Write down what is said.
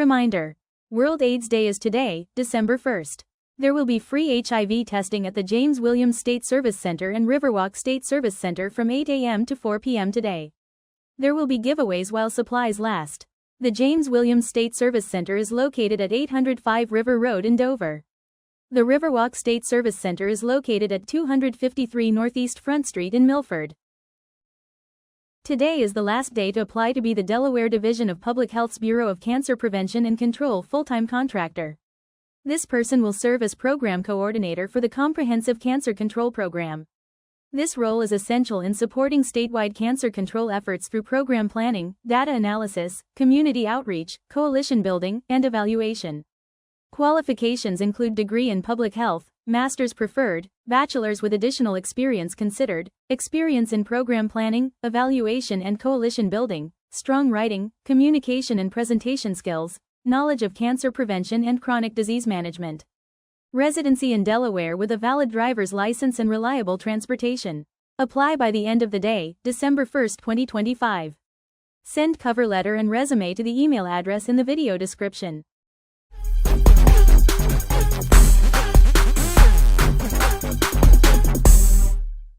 reminder. World AIDS Day is today, December 1st. There will be free HIV testing at the James Williams State Service Center and Riverwalk State Service Center from 8 a.m. to 4 p.m. today. There will be giveaways while supplies last. The James Williams State Service Center is located at 805 River Road in Dover. The Riverwalk State Service Center is located at 253 Northeast Front Street in Milford. Today is the last day to apply to be the Delaware Division of Public Health's Bureau of Cancer Prevention and Control full-time contractor. This person will serve as program coordinator for the Comprehensive Cancer Control Program. This role is essential in supporting statewide cancer control efforts through program planning, data analysis, community outreach, coalition building, and evaluation. Qualifications include degree in public health, master's preferred, bachelor's with additional experience considered, experience in program planning, evaluation and coalition building, strong writing, communication and presentation skills, knowledge of cancer prevention and chronic disease management. Residency in Delaware with a valid driver's license and reliable transportation. Apply by the end of the day, December 1, 2025. Send cover letter and resume to the email address in the video description.